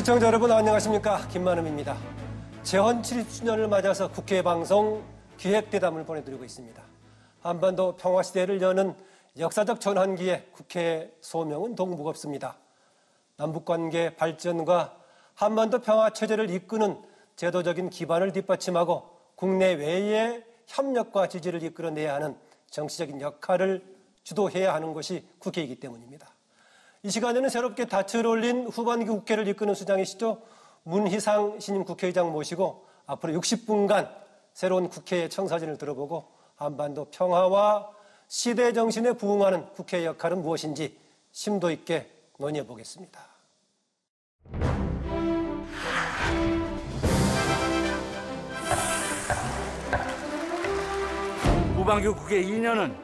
시청자 여러분 안녕하십니까, 김만음입니다. 재헌 70주년을 맞아서 국회 방송 기획대담을 보내드리고 있습니다. 한반도 평화시대를 여는 역사적 전환기에 국회 소명은 더욱 무겁습니다. 남북관계 발전과 한반도 평화체제를 이끄는 제도적인 기반을 뒷받침하고 국내외의 협력과 지지를 이끌어내야 하는 정치적인 역할을 주도해야 하는 것이 국회이기 때문입니다. 이 시간에는 새롭게 닻을 올린 후반기 국회를 이끄는 수장이시죠, 문희상 신임 국회의장 모시고 앞으로 60분간 새로운 국회의 청사진을 들어보고 한반도 평화와 시대 정신에 부응하는 국회의 역할은 무엇인지 심도 있게 논의해 보겠습니다. 후반기 국회 2년은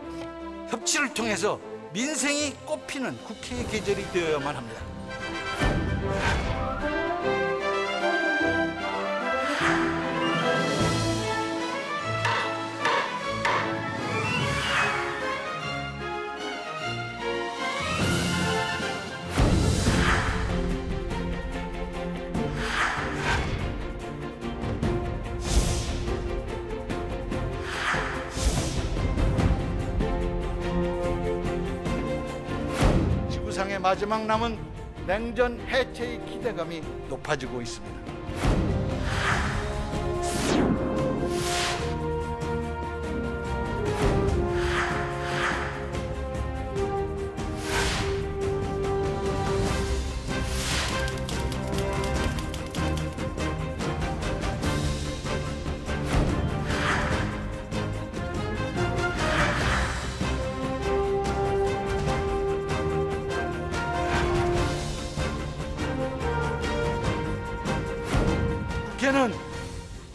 협치를 통해서 민생이 꽃피는 국회의 계절이 되어야만 합니다. 지구상의 마지막 남은 냉전 해체의 기대감이 높아지고 있습니다. 국회는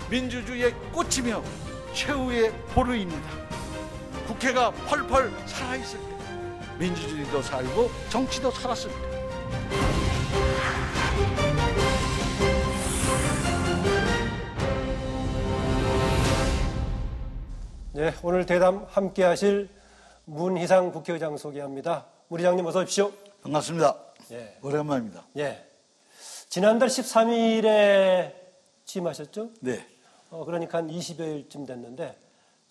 민주주의의 꽃이며 최후의 보루입니다. 국회가 펄펄 살아있을 때 민주주의도 살고 정치도 살았습니다. 네, 오늘 대담 함께 하실 문희상 국회의장 소개합니다. 문 의장님 어서 오십시오. 반갑습니다. 예. 오랜만입니다. 예. 지난달 13일에 취임하셨죠? 네. 그러니까 한 20여일쯤 됐는데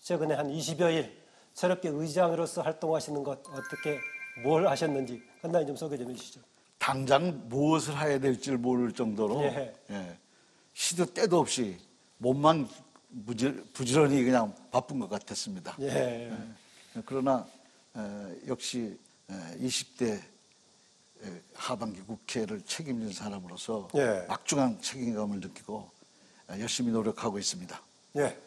최근에 한 20여일 새롭게 의장으로서 활동하시는 것 어떻게 뭘 하셨는지 간단히 좀 소개 좀 해주시죠. 당장 무엇을 해야 될지를 모를 정도로 시도 때도 없이 몸만 부지런히 그냥 바쁜 것 같았습니다. 그러나 역시 20대 하반기 국회를 책임진 사람으로서 막중한 책임감을 느끼고 열심히 노력하고 있습니다. 예,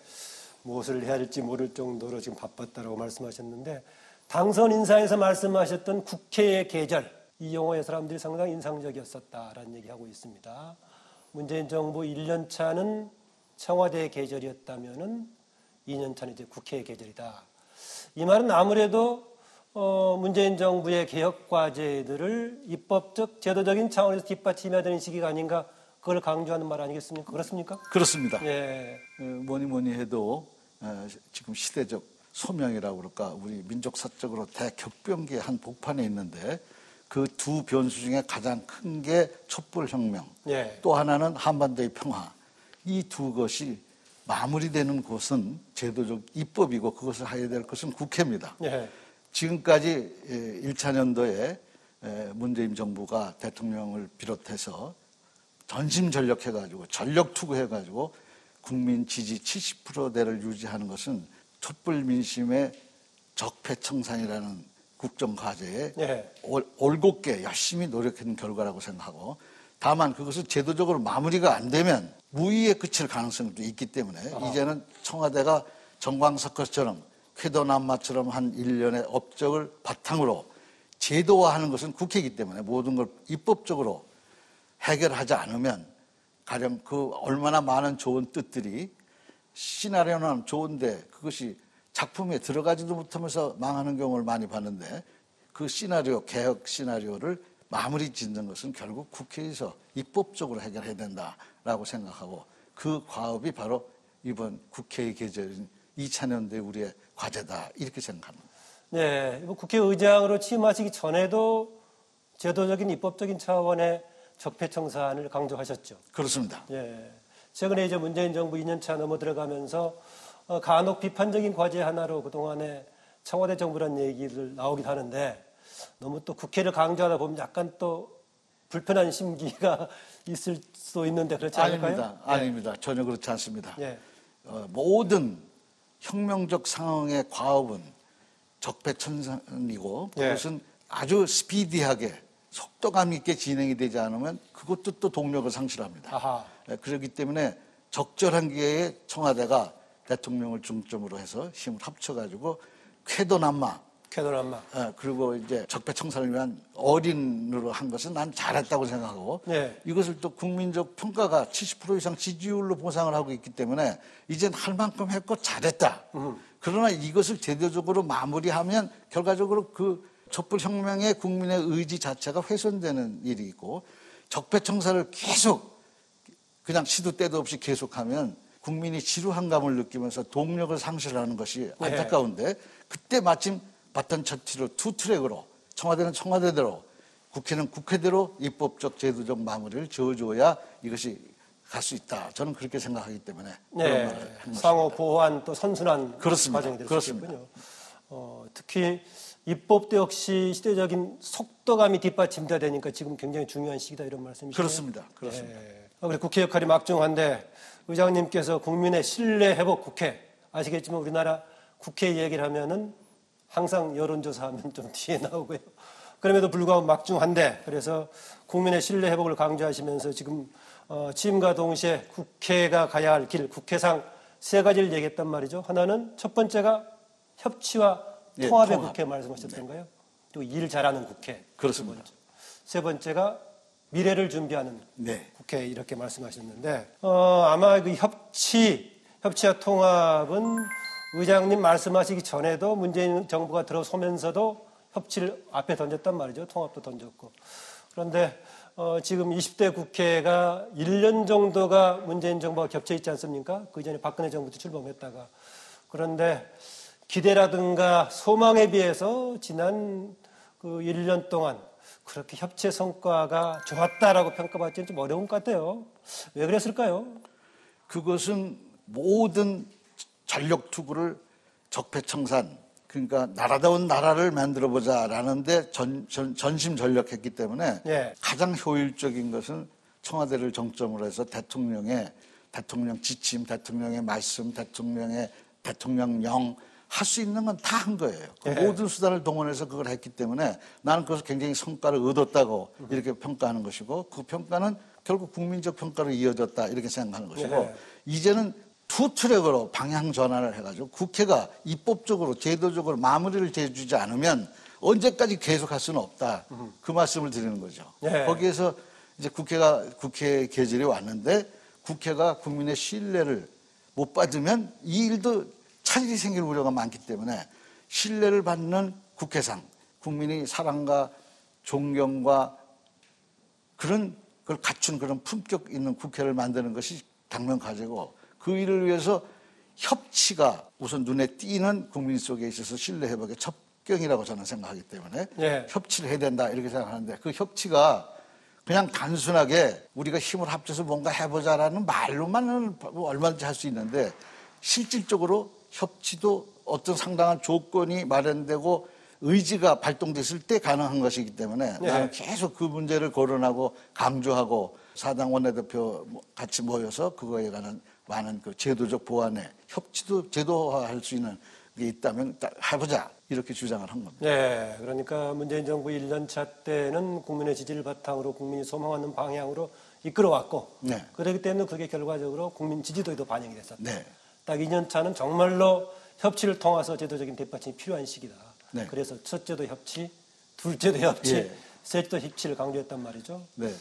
무엇을 해야 할지 모를 정도로 지금 바빴다고 말씀하셨는데 당선 인사에서 말씀하셨던 국회의 계절, 이 용어에 사람들이 상당히 인상적이었었다라는 얘기하고 있습니다. 문재인 정부 1년 차는 청와대의 계절이었다면은 2년 차는 이제 국회의 계절이다. 이 말은 아무래도 문재인 정부의 개혁 과제들을 입법적, 제도적인 차원에서 뒷받침해야 되는 시기가 아닌가, 그걸 강조하는 말 아니겠습니까? 그렇습니까? 그렇습니다. 예. 뭐니 해도 지금 시대적 소명이라고 그럴까, 우리 민족사적으로 대격변기의 한 복판에 있는데 그 두 변수 중에 가장 큰 게 촛불혁명, 또 하나는 한반도의 평화. 이 두 것이 마무리되는 곳은 제도적 입법이고 그것을 해야 될 것은 국회입니다. 지금까지 1차 년도에 문재인 정부가 대통령을 비롯해서 전심전력해가지고 전력 투구해가지고 국민 지지 70%대를 유지하는 것은 촛불 민심의 적폐청산이라는 국정과제에 올곧게 열심히 노력한 결과라고 생각하고, 다만 그것은 제도적으로 마무리가 안 되면 무의에 그칠 가능성도 있기 때문에 이제는 청와대가 정광석처럼 쾌도난마처럼 한 1년의 업적을 바탕으로 제도화하는 것은 국회이기 때문에 모든 걸 입법적으로 해결하지 않으면 가령 그 얼마나 많은 좋은 뜻들이 시나리오는 좋은데 그것이 작품에 들어가지도 못하면서 망하는 경우를 많이 봤는데, 그 시나리오, 개혁 시나리오를 마무리 짓는 것은 결국 국회에서 입법적으로 해결해야 된다라고 생각하고, 그 과업이 바로 이번 국회의 계절인 2000년대 우리의 과제다, 이렇게 생각합니다. 네, 국회의장으로 취임하시기 전에도 제도적인 입법적인 차원의 적폐청산을 강조하셨죠. 그렇습니다. 예. 최근에 이제 문재인 정부 2년차 넘어 들어가면서 간혹 비판적인 과제 하나로 그동안에 청와대 정부라는 얘기를 나오긴 하는데 너무 또 국회를 강조하다 보면 약간 또 불편한 심기가 있을 수도 있는데 그렇지 않을까요? 아닙니다. 예. 아닙니다. 전혀 그렇지 않습니다. 예. 모든 혁명적 상황의 과업은 적폐청산이고 예. 그것은 아주 스피디하게 속도감 있게 진행이 되지 않으면 그것도 또 동력을 상실합니다. 아하. 그렇기 때문에 적절한 기회에 청와대가 대통령을 중점으로 해서 힘을 합쳐가지고 쾌도남마 쾌도남마. 그리고 이제 적폐청산을 위한 어린으로 한 것은 난 잘했다고 생각하고 예. 이것을 또 국민적 평가가 70% 이상 지지율로 보상을 하고 있기 때문에 이젠 할 만큼 했고 잘했다. 그러나 이것을 제도적으로 마무리하면 결과적으로 그 촛불혁명의 국민의 의지 자체가 훼손되는 일이 있고 적폐청산을 계속 그냥 시도 때도 없이 계속하면 국민이 지루한 감을 느끼면서 동력을 상실하는 것이 안타까운데 그때 마침 바톤 터치로 투 트랙으로 청와대는 청와대대로 국회는 국회대로 입법적 제도적 마무리를 지어줘야 이것이 갈 수 있다. 저는 그렇게 생각하기 때문에 네. 상호 보완 또 선순환 그렇습니다. 과정이 될 수 있군요. 특히 입법도 역시 시대적인 속도감이 뒷받침돼야 되니까 지금 굉장히 중요한 시기다 이런 말씀이시죠? 그렇습니다. 그렇습니다. 그래 국회 역할이 막중한데 의장님께서 국민의 신뢰 회복 국회 아시겠지만 우리나라 국회 얘기를 하면은 항상 여론조사하면 좀 뒤에 나오고요. 그럼에도 불구하고 막중한데 그래서 국민의 신뢰 회복을 강조하시면서 지금 취임과 동시에 국회가 가야 할 길, 국회상 세 가지를 얘기했단 말이죠. 하나는 첫 번째가 협치와 통합의 통합. 국회 말씀하셨던가요? 또 일 잘하는 국회. 그렇습니다. 세 번째가 미래를 준비하는 네. 국회 이렇게 말씀하셨는데 아마 그 협치와 통합은 의장님 말씀하시기 전에도 문재인 정부가 들어서면서도 협치를 앞에 던졌단 말이죠. 통합도 던졌고. 그런데 지금 20대 국회가 1년 정도가 문재인 정부가 겹쳐 있지 않습니까? 그 전에 박근혜 정부도 출범했다가. 그런데 기대라든가 소망에 비해서 지난 그 1년 동안 그렇게 협치의 성과가 좋았다라고 평가받기는 좀 어려운 것 같아요. 왜 그랬을까요? 그것은 모든 전력 투구를 적폐청산 그러니까 나라다운 나라를 만들어보자라는 데 전심전력했기 때문에 예. 가장 효율적인 것은 청와대를 정점으로 해서 대통령 지침, 대통령의 말씀, 대통령령 할 수 있는 건 다 한 거예요. 그 예. 모든 수단을 동원해서 그걸 했기 때문에 나는 그것을 굉장히 성과를 얻었다고 이렇게 평가하는 것이고 그 평가는 결국 국민적 평가로 이어졌다 이렇게 생각하는 것이고 예. 이제는 투 트랙으로 방향 전환을 해가지고 국회가 입법적으로 제도적으로 마무리를 해주지 않으면 언제까지 계속할 수는 없다. 그 말씀을 드리는 거죠. 예. 거기에서 이제 국회 계절이 왔는데 국회가 국민의 신뢰를 못 받으면 이 일도 차질이 생길 우려가 많기 때문에 신뢰를 받는 국회상, 국민의 사랑과 존경과 그런 걸 갖춘 그런 품격 있는 국회를 만드는 것이 당면 과제고 그 일을 위해서 협치가 우선 눈에 띄는 국민 속에 있어서 신뢰 회복의 첩경이라고 저는 생각하기 때문에 예. 협치를 해야 된다 이렇게 생각하는데 그 협치가 그냥 단순하게 우리가 힘을 합쳐서 뭔가 해보자라는 말로만은 얼마든지 할 수 있는데 실질적으로 협치도 어떤 상당한 조건이 마련되고 의지가 발동됐을 때 가능한 것이기 때문에 예. 나는 계속 그 문제를 거론하고 강조하고 사당 원내대표 같이 모여서 그거에 관한 많은 그 제도적 보완에 협치도 제도화할 수 있는 게 있다면 해보자 이렇게 주장을 한 겁니다. 네, 그러니까 문재인 정부 1년 차 때는 국민의 지지를 바탕으로 국민이 소망하는 방향으로 이끌어왔고 네. 그렇기 때문에 그게 결과적으로 국민 지지도에도 반영이 됐었다. 네. 딱 2년 차는 정말로 협치를 통해서 제도적인 뒷받침이 필요한 시기다. 네. 그래서 첫째도 협치, 둘째도 협치, 예. 셋째도 협치를 강조했단 말이죠. 네.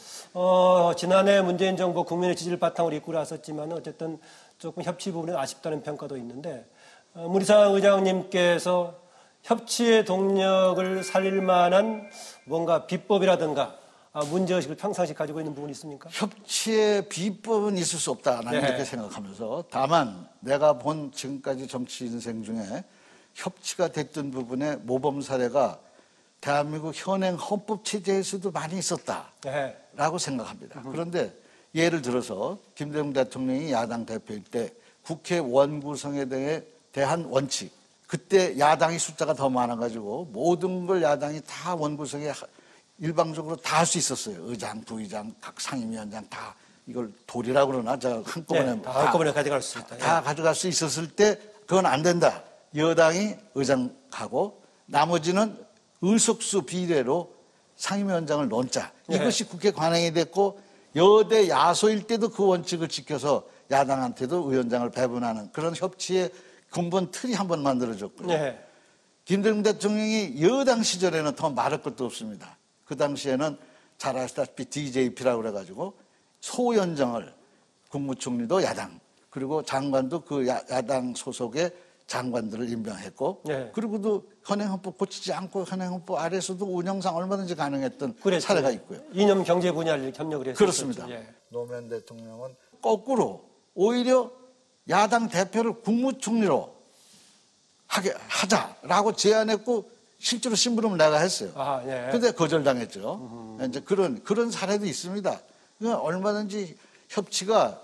지난해 문재인 정부 국민의 지지를 바탕으로 이끌어왔었지만 어쨌든 조금 협치 부분에 아쉽다는 평가도 있는데 문희상 의장님께서 협치의 동력을 살릴 만한 뭔가 비법이라든가 문제의식을 평상시 가지고 있는 부분이 있습니까? 협치의 비법은 있을 수 없다. 나는 네. 이렇게 생각하면서 다만 내가 본 지금까지 정치 인생 중에 협치가 됐던 부분의 모범 사례가 대한민국 현행 헌법 체제에서도 많이 있었다라고 생각합니다. 그런데 예를 들어서 김대중 대통령이 야당 대표일 때 국회 원구성에 대한 원칙, 그때 야당이 숫자가 더 많아가지고 모든 걸 야당이 다 원구성에 일방적으로 다 할 수 있었어요. 의장, 부의장, 각 상임위원장 다 이걸 돌이라고 그러나 제가 한꺼번에 다 한꺼번에 가져갈 수 있다. 다 가져갈 수 있었을 때 그건 안 된다. 여당이 의장 가고 나머지는 의석수 비례로 상임위원장을 넣자. 이것이 국회 관행이 됐고 여대 야소일 때도 그 원칙을 지켜서 야당한테도 위원장을 배분하는 그런 협치의 근본 틀이 한번 만들어졌고요. 김대중 대통령이 여당 시절에는 더 말할 것도 없습니다. 그 당시에는 잘 아시다시피 DJP라고 그래가지고 소위원장을 국무총리도 야당 그리고 장관도 그 야당 소속의 장관들을 임명했고 그리고도 현행헌법 고치지 않고 현행헌법 아래에서도 운영상 얼마든지 가능했던 사례가 있고요. 이념 경제 분야를 협력을 했었죠. 그렇습니다. 노무현 대통령은 거꾸로 오히려 야당 대표를 국무총리로 하자라고 제안했고 실제로 심부름을 내가 했어요. 그런데 거절당했죠. 이제 그런 사례도 있습니다. 그러니까 얼마든지 협치가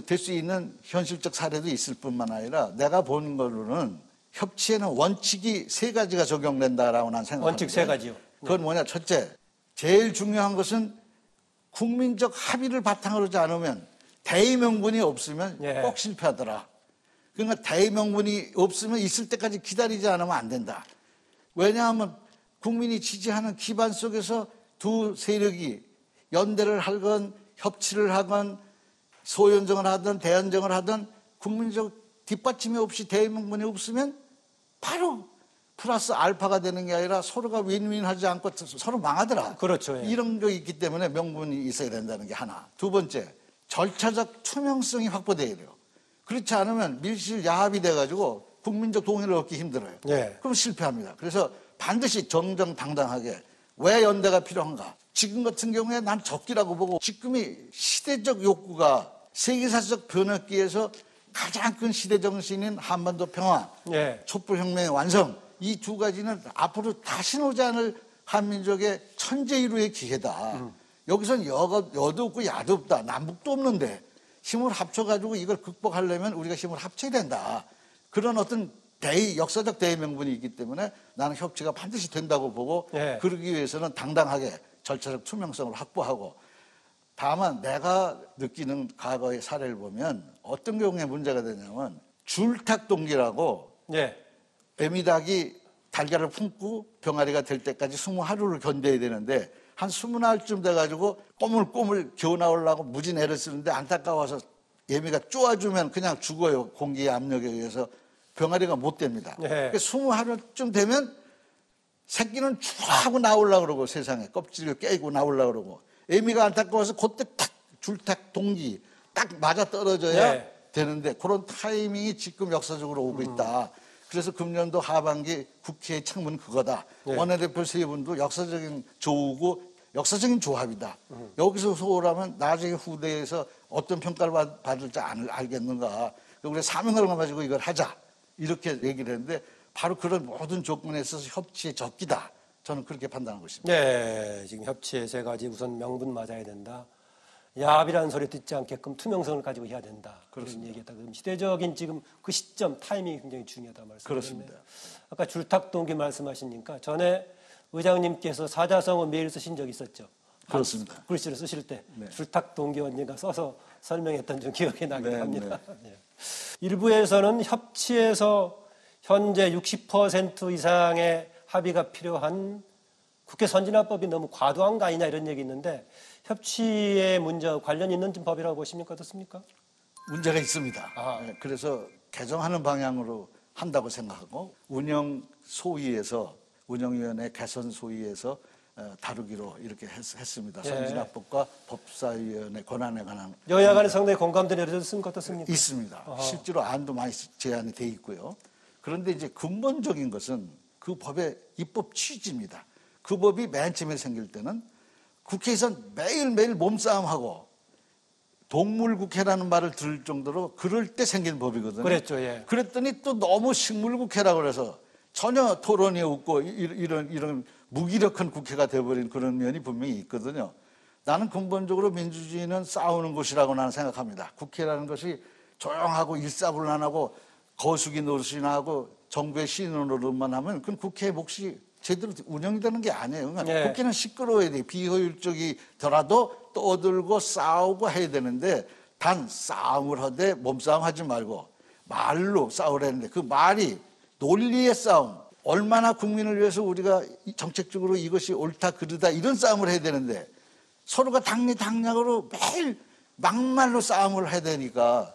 될 수 있는 현실적 사례도 있을 뿐만 아니라 내가 본 걸로는 협치에는 원칙이 3가지가 적용된다라고 난 생각합니다. 원칙 3가지요. 그건 뭐냐? 첫째, 제일 중요한 것은 국민적 합의를 바탕으로 하지 않으면 대의 명분이 없으면 꼭 실패하더라. 그러니까 대의 명분이 없으면 있을 때까지 기다리지 않으면 안 된다. 왜냐하면 국민이 지지하는 기반 속에서 두 세력이 연대를 하건 협치를 하건 소연정을 하든 대연정을 하든 국민적 뒷받침이 없이 대의 명분이 없으면 바로 플러스 알파가 되는 게 아니라 서로가 윈윈하지 않고 서로 망하더라. 그렇죠. 이런 게 있기 때문에 명분이 있어야 된다는 게 하나. 두 번째, 절차적 투명성이 확보돼야 돼요. 그렇지 않으면 밀실 야합이 돼가지고 국민적 동의를 얻기 힘들어요. 그럼 실패합니다. 그래서 반드시 정정당당하게 왜 연대가 필요한가? 지금 같은 경우에 난 적기라고 보고 지금이 시대적 욕구가 세계사적 변혁기에서 가장 큰 시대 정신인 한반도 평화, 촛불혁명의 완성 이 2가지는 앞으로 다시는 오지 않을 한민족의 천재이루의 기회다. 여기선 여도 없고 야도 없다. 남북도 없는데 힘을 합쳐가지고 이걸 극복하려면 우리가 힘을 합쳐야 된다. 그런 어떤 역사적 대의 명분이 있기 때문에 나는 협치가 반드시 된다고 보고 그러기 위해서는 당당하게 절차적 투명성을 확보하고 다만 내가 느끼는 과거의 사례를 보면 어떤 경우에 문제가 되냐면 줄탁동기라고 애미닭이 달걀을 품고 병아리가 될 때까지 20하루를 견뎌야 되는데 한 20날쯤 돼가지고 꼬물꼬물 겨우 나오려고 무진 애를 쓰는데 안타까워서 애미가 쪼아주면 그냥 죽어요. 공기의 압력에 의해서 병아리가 못 됩니다. 20하루쯤 되면 새끼는 쭉 하고 나오려고 그러고 세상에 껍질을 깨고 나오려고 그러고 애미가 안타까워서 그때 탁 줄탁 동기 딱 맞아 떨어져야 되는데 그런 타이밍이 지금 역사적으로 오고 있다. 그래서 금년도 하반기 국회의 창문 그거다. 원내대표 3분도 역사적인 조우고 역사적인 조합이다. 여기서 소홀하면 나중에 후대에서 어떤 평가를 받을지 알겠는가. 우리가 사명을 가지고 이걸 하자. 이렇게 얘기를 했는데 바로 그런 모든 조건에 있어서 협치의 적기다. 저는 그렇게 판단하고 있습니다. 지금 협치의 3가지 우선 명분 맞아야 된다. 야합이라는 소리 듣지 않게끔 투명성을 가지고 해야 된다. 그런 얘기했다. 그럼 시대적인 지금 그 시점 타이밍이 굉장히 중요하다 말씀하셨는데. 그렇습니다. 아까 줄탁동기 말씀하시니까 전에 의장님께서 사자성어 메일 쓰신 적이 있었죠. 그렇습니다. 글씨를 쓰실 때 줄탁동기 언니가 써서 설명했던 좀 기억이 나긴 합니다. 일부에서는 협치에서 현재 60% 이상의 합의가 필요한 국회 선진화법이 너무 과도한 거 아니냐 이런 얘기 있는데 협치의 문제와 관련 있는 법이라고 보십니까? 어떻습니까? 문제가 있습니다. 그래서 개정하는 방향으로 한다고 생각하고 운영위원회 개선 소위에서 다루기로 이렇게 했습니다. 선진화법과 법사위원회 권한에 관한 여야 간에 상당히 공감대 내려졌습니까? 어떻습니까? 있습니다. 실제로 안도 많이 제안이 돼 있고요. 그런데 이제 근본적인 것은 그 법의 입법 취지입니다. 그 법이 맨 처음에 생길 때는 국회에서 매일매일 몸싸움하고 동물국회라는 말을 들을 정도로 그럴 때 생긴 법이거든요. 그랬죠. 그랬더니 또 너무 식물국회라고 그래서 전혀 토론이 없고 이런 무기력한 국회가 돼버린 그런 면이 분명히 있거든요. 나는 근본적으로 민주주의는 싸우는 곳이라고 나는 생각합니다. 국회라는 것이 조용하고 일사불란하고 거수기 노릇이나 하고 정부의 시는 노릇만 하면 그건 국회의 몫이 제대로 운영이 되는 게 아니에요. 그러니까 네. 국회는 시끄러워야 돼. 비효율적이더라도 떠들고 싸우고 해야 되는데 단 싸움을 하되 몸싸움 하지 말고 말로 싸우라는데 그 말이 논리의 싸움, 얼마나 국민을 위해서 우리가 정책적으로 이것이 옳다 그르다 이런 싸움을 해야 되는데 서로가 당리당략으로 매일 막말로 싸움을 해야 되니까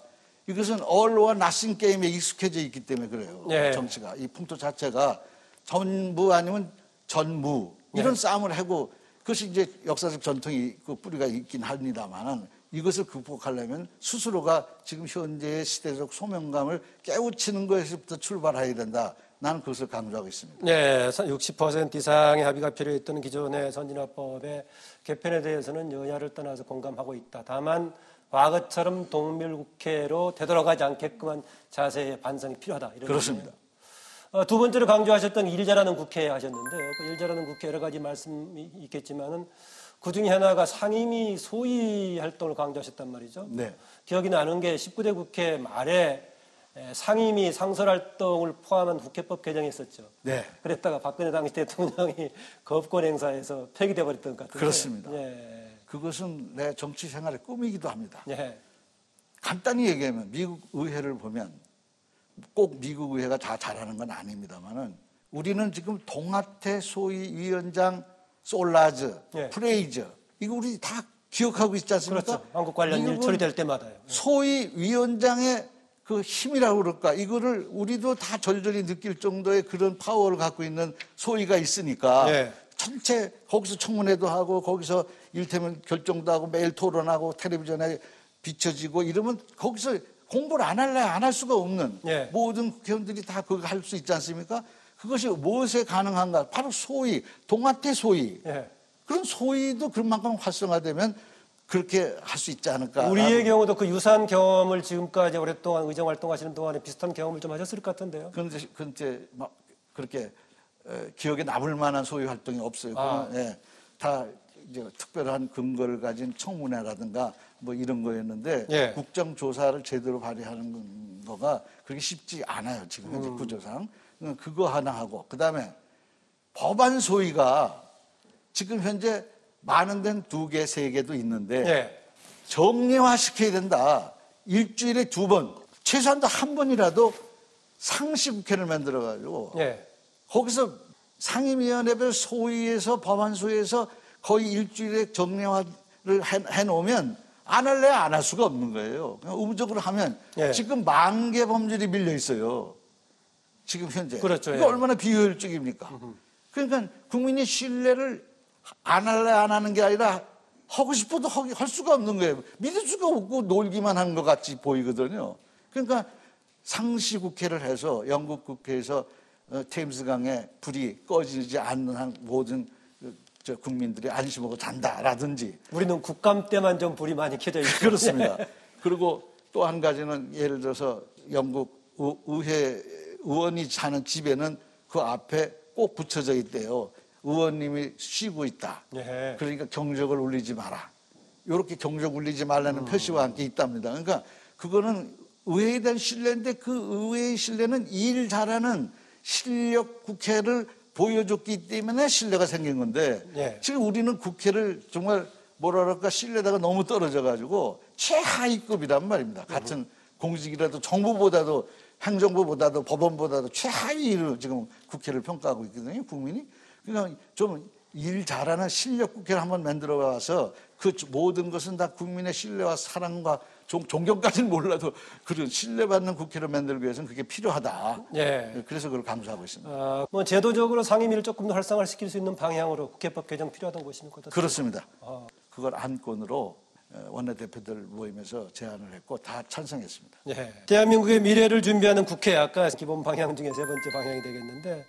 이것은 all or nothing 게임에 익숙해져 있기 때문에 그래요. 네. 정치가 이 풍토 자체가 전부 아니면 전무 이런 네. 싸움을 하고 그것이 이제 역사적 전통이 그 뿌리가 있긴 합니다만은 이것을 극복하려면 스스로가 지금 현재의 시대적 소명감을 깨우치는 것에서부터 출발해야 된다. 나는 그것을 강조하고 있습니다. 네, 60% 이상의 합의가 필요했던 기존의 선진화법의 개편에 대해서는 여야를 떠나서 공감하고 있다. 다만 과거처럼 동밀국회로 되돌아가지 않게끔 한 자세의 반성이 필요하다. 이런 그렇습니다. 얘기예요. 두 번째로 강조하셨던 일 잘하는 국회 하셨는데요. 그 일 잘하는 국회 여러 가지 말씀이 있겠지만은 그 중에 하나가 상임위 소위 활동을 강조하셨단 말이죠. 네. 기억이 나는 게 19대 국회 말에 상임위 상설 활동을 포함한 국회법 개정이 있었죠. 네. 그랬다가 박근혜 당시 대통령이 거부권 행사해서 폐기돼 버렸던 것 같은데. 그렇습니다. 예. 그것은 내 정치 생활의 꿈이기도 합니다. 예. 간단히 얘기하면 미국 의회를 보면 꼭 미국 의회가 다 잘하는 건 아닙니다만은 우리는 지금 동아태 소위 위원장 솔라즈, 예. 프레이저 이거 우리 다 기억하고 있지 않습니까? 그렇죠. 한국 관련 일 미국은 처리될 때마다요. 소위 위원장의 그 힘이라고 그럴까 이거를 우리도 다 절절히 느낄 정도의 그런 파워를 갖고 있는 소위가 있으니까 예. 전체 거기서 청문회도 하고 거기서 일테면 결정도 하고 매일 토론하고 텔레비전에 비춰지고 이러면 거기서 공부를 안 할래 안 할 수가 없는 예. 모든 국회의원들이 다 그거 할 수 있지 않습니까? 그것이 무엇에 가능한가? 바로 소위, 동아태 소위. 예. 그런 소위도 그만큼 활성화되면 그렇게 할 수 있지 않을까? 우리의 경우도 그 유사한 경험을 지금까지 오랫동안 의정 활동하시는 동안에 비슷한 경험을 좀 하셨을 것 같은데요. 그런데 막 그렇게 기억에 남을 만한 소위 활동이 없어요. 예, 다 이제 특별한 근거를 가진 청문회라든가 뭐 이런 거였는데 예. 국정조사를 제대로 발휘하는 거가 그렇게 쉽지 않아요. 지금 현재 구조상. 그거 하나 하고 그다음에 법안 소위가 지금 현재 많은 데는 2개, 3개도 있는데 예. 정례화시켜야 된다. 일주일에 2번, 최소한도 한 번이라도 상시국회를 만들어가지고 예. 거기서 상임위원회별 소위에서 법안 소위에서 거의 일주일에 정례화를 해놓으면 안 할래 안 할 수가 없는 거예요. 그냥 의무적으로 하면 예. 지금 10,000개 범죄들이 밀려 있어요. 지금 현재. 그렇죠. 이거 예. 얼마나 비효율적입니까? 그러니까 국민이 신뢰를 안 할래 안 하는 게 아니라 하고 싶어도 할 수가 없는 거예요. 믿을 수가 없고 놀기만 하는 것 같이 보이거든요. 그러니까 상시국회를 해서 영국 국회에서 테임스강에 불이 꺼지지 않는 한 모든 국민들이 안심하고 잔다라든지. 우리는 국감 때만 좀 불이 많이 켜져 있죠. 그렇습니다. 그리고 또 한 가지는 예를 들어서 영국 의회 의원이 사는 집에는 그 앞에 꼭 붙여져 있대요. 의원님이 쉬고 있다. 예. 그러니까 경적을 울리지 마라. 이렇게 경적 울리지 말라는 표시와 함께 있답니다. 그러니까 그거는 의회에 대한 신뢰인데 그 의회의 신뢰는 일 잘하는 실력 국회를 보여줬기 때문에 신뢰가 생긴 건데 예. 지금 우리는 국회를 정말 뭐라 그럴까 신뢰도가 너무 떨어져가지고 최하위급이란 말입니다. 같은 공직이라도 정부보다도 행정부보다도 법원보다도 최하위로 지금 국회를 평가하고 있거든요. 국민이. 그러니까 좀 일 잘하는 실력 국회를 한번 만들어 와서 그 모든 것은 다 국민의 신뢰와 사랑과 존경까지는 몰라도 그런 신뢰받는 국회를 만들기 위해서는 그게 필요하다. 예. 그래서 그걸 강조하고 있습니다. 뭐 제도적으로 상임위를 조금 더 활성화시킬 수 있는 방향으로 국회법 개정 필요하다고 보십니까? 그렇습니다. 그걸 안건으로 원내대표들 모임에서 제안을 했고 다 찬성했습니다. 예. 대한민국의 미래를 준비하는 국회, 아까 기본 방향 중에 3번째 방향이 되겠는데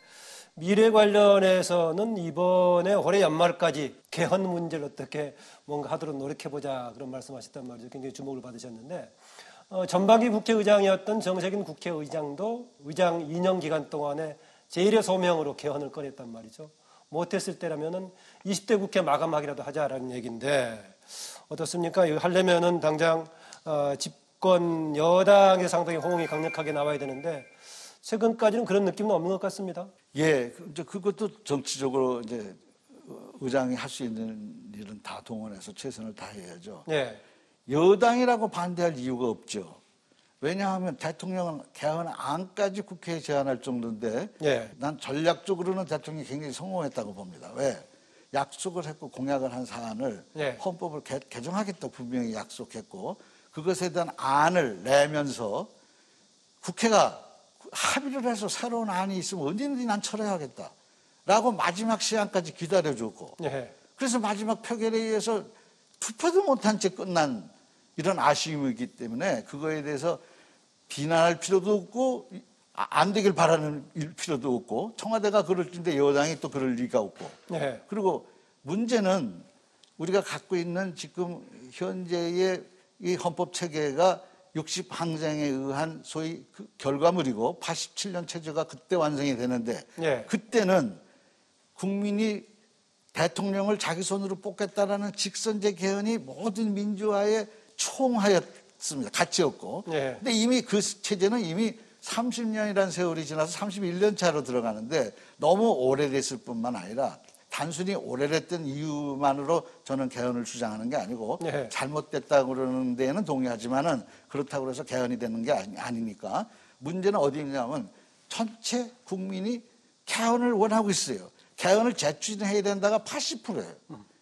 미래 관련해서는 이번에 올해 연말까지 개헌 문제를 어떻게 뭔가 하도록 노력해보자 그런 말씀하셨단 말이죠. 굉장히 주목을 받으셨는데 전반기 국회의장이었던 정세균 국회의장도 의장 2년 기간 동안에 제1의 소명으로 개헌을 꺼냈단 말이죠. 못했을 때라면은 20대 국회 마감하기라도 하자라는 얘기인데 어떻습니까? 이거 하려면은 당장 집권 여당에 상당히 호응이 강력하게 나와야 되는데 최근까지는 그런 느낌은 없는 것 같습니다. 예, 이제 그것도 정치적으로 이제 의장이 할 수 있는 일은 다 동원해서 최선을 다해야죠. 예. 여당이라고 반대할 이유가 없죠. 왜냐하면 대통령 개헌안까지 국회에 제안할 정도인데 예. 난 전략적으로는 대통령이 굉장히 성공했다고 봅니다. 왜? 약속을 했고 공약을 한 사안을 예. 헌법을 개정하겠다고 분명히 약속했고 그것에 대한 안을 내면서 국회가 합의를 해서 새로운 안이 있으면 언제든지 난 철회하겠다. 라고 마지막 시한까지 기다려줬고 예. 그래서 마지막 표결에 의해서 투표도 못한 채 끝난 이런 아쉬움이기 때문에 그거에 대해서 비난할 필요도 없고 안 되길 바라는 필요도 없고 청와대가 그럴 텐데 여당이 또 그럴 리가 없고 예. 그리고 문제는 우리가 갖고 있는 지금 현재의 이 헌법 체계가 60항쟁에 의한 소위 그 결과물이고 87년 체제가 그때 완성이 되는데 예. 그때는 국민이 대통령을 자기 손으로 뽑겠다라는 직선제 개헌이 모든 민주화의 총하였습니다. 가치였고. 예. 근데 이미 그 체제는 이미 30년이라는 세월이 지나서 31년 차로 들어가는데 너무 오래됐을 뿐만 아니라 단순히 오래됐던 이유만으로 저는 개헌을 주장하는 게 아니고 예. 잘못됐다고 그러는 데에는 동의하지만은 그렇다고 해서 개헌이 되는 게 아니니까 문제는 어디 있냐면 전체 국민이 개헌을 원하고 있어요. 개헌을 재추진해야 된다가 80%예요.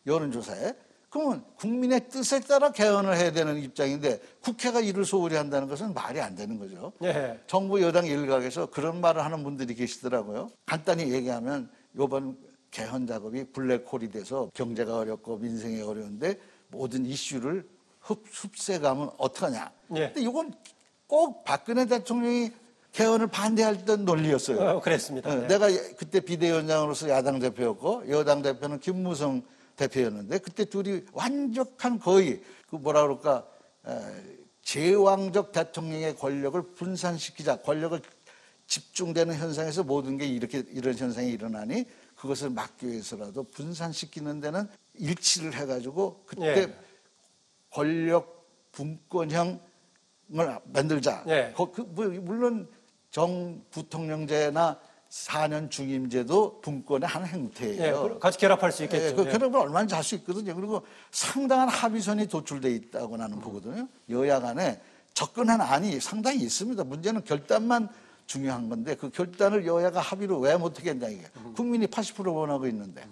여론조사에. 그러면 국민의 뜻에 따라 개헌을 해야 되는 입장인데 국회가 이를 소홀히 한다는 것은 말이 안 되는 거죠. 예. 정부 여당 일각에서 그런 말을 하는 분들이 계시더라고요. 간단히 얘기하면 이번 개헌 작업이 블랙홀이 돼서 경제가 어렵고 민생이 어려운데 모든 이슈를 흡수해가면 어떡하냐. 예. 근데 이건 꼭 박근혜 대통령이 개헌을 반대할 때 논리였어요. 그랬습니다. 네. 내가 그때 비대위원장으로서 야당 대표였고 여당 대표는 김무성 대표였는데 그때 둘이 완벽한 거의 그 뭐라 그럴까 제왕적 대통령의 권력을 분산시키자 권력을 집중되는 현상에서 모든 게 이렇게 이런 현상이 일어나니 그것을 막기 위해서라도 분산시키는 데는 일치를 해가지고 그때 예. 권력 분권형을 만들자. 예. 물론 정부통령제나 4년 중임제도 분권의 한 행태예요. 예. 같이 결합할 수 있겠죠. 예. 결합을 얼마든지 할 수 있거든요. 그리고 상당한 합의선이 도출돼 있다고 나는 보거든요. 여야 간에 접근한 안이 상당히 있습니다. 문제는 결단만 중요한 건데 그 결단을 여야가 합의로 왜 못하겠냐 이게. 국민이 80% 원하고 있는데.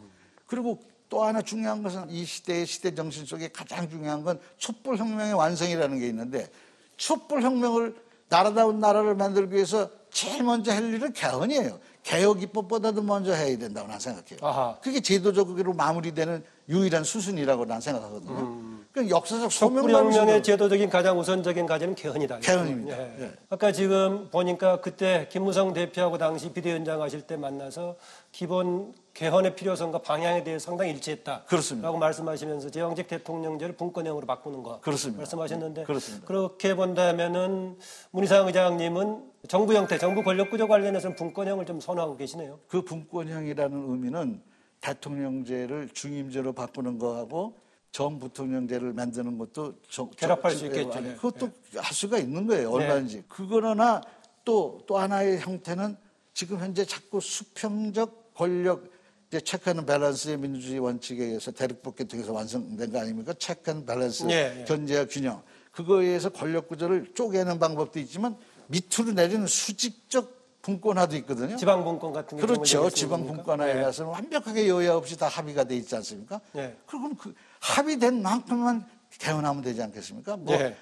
그리고 또 하나 중요한 것은 이 시대의 시대 정신 속에 가장 중요한 건 촛불혁명의 완성이라는 게 있는데 촛불혁명을 나라다운 나라를 만들기 위해서 제일 먼저 할 일은 개헌이에요. 개혁 입법보다도 먼저 해야 된다고 난 생각해요. 아하. 그게 제도적으로 마무리되는 유일한 수순이라고 난 생각하거든요. 그러니까 역사적 소명감이 촛불혁명의 제도적인 가장 우선적인 과제는 개헌이다. 개헌입니다. 예. 예. 아까 지금 보니까 그때 김무성 대표하고 당시 비대위원장 하실 때 만나서 기본 개헌의 필요성과 방향에 대해 상당히 일치했다. 그렇습니다. 라고 말씀하시면서 제왕적 대통령제를 분권형으로 바꾸는 거 그렇습니다. 말씀하셨는데 그렇습니다. 그렇게 본다면은 문희상 의장님은 정부 형태, 정부 권력 구조 관련해서는 분권형을 좀 선호하고 계시네요. 그 분권형이라는 의미는 대통령제를 중임제로 바꾸는 거하고 정부통령제를 만드는 것도 결합할 수 있겠죠. 아니, 그것도 할 수가 있는 거예요. 얼마든지. 그러나 또 하나의 형태는 지금 현재 자꾸 수평적 권력 이제 체크앤 밸런스의 민주주의 원칙에 의해서 대륙법계 통해서 완성된 거 아닙니까? 체크앤 밸런스, 견제와 균형. 그거에 의해서 권력 구조를 쪼개는 방법도 있지만 밑으로 내리는 수직적 분권화도 있거든요. 지방 분권 같은 게 그렇죠. 지방 분권화에 대해서는 완벽하게 여야 없이 다 합의가 돼 있지 않습니까? 그럼 그 합의된 만큼만 개헌하면 되지 않겠습니까?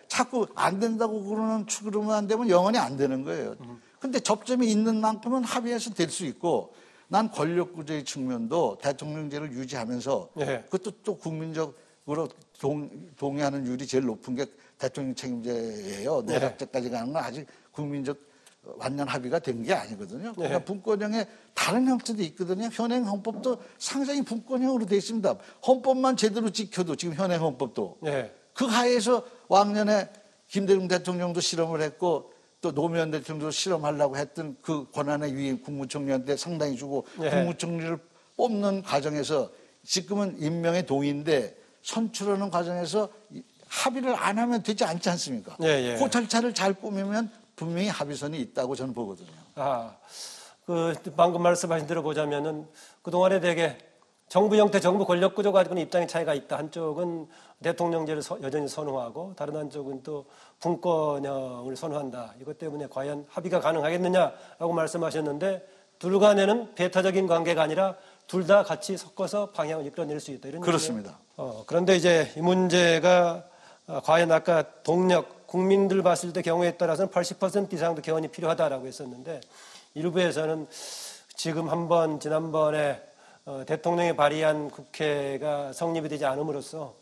자꾸 안 된다고 그러면 안 되면 영원히 안 되는 거예요. 근데 접점이 있는 만큼은 합의해서 될 수 있고 난 권력 구조의 측면도 대통령제를 유지하면서 그것도 또 국민적으로 동의하는 율이 제일 높은 게 대통령 책임제예요. 내각제까지 가는 건 아직 국민적 완전 합의가 된 게 아니거든요. 그러니까 분권형의 다른 형태도 있거든요. 현행 헌법도 상당히 분권형으로 되어 있습니다. 헌법만 제대로 지켜도 지금 현행 헌법도 그 하에서 왕년에 김대중 대통령도 실험을 했고 또 노무현 대통령도 실험하려고 했던 그 권한의 위임 국무총리한테 상당히 주고 국무총리를 뽑는 과정에서 지금은 임명의 동의인데 선출하는 과정에서 합의를 안 하면 되지 않지 않습니까? 예, 예. 그 절차를 잘 꾸미면 분명히 합의선이 있다고 저는 보거든요. 방금 말씀하신 대로 보자면은 그동안에 되게 정부 형태, 정부 권력 구조 가지고는 입장의 차이가 있다. 한쪽은 대통령제를 여전히 선호하고 다른 한쪽은 또 분권형을 선호한다. 이것 때문에 과연 합의가 가능하겠느냐라고 말씀하셨는데 둘 간에는 배타적인 관계가 아니라 둘 다 같이 섞어서 방향을 이끌어낼 수 있다. 이런 그렇습니다. 그런데 이제 이 문제가 과연 아까 동력, 국민들 봤을 때 경우에 따라서는 80% 이상도 개헌이 필요하다라고 했었는데 일부에서는 지금 한번 지난번에 대통령이 발의한 국회가 성립이 되지 않음으로써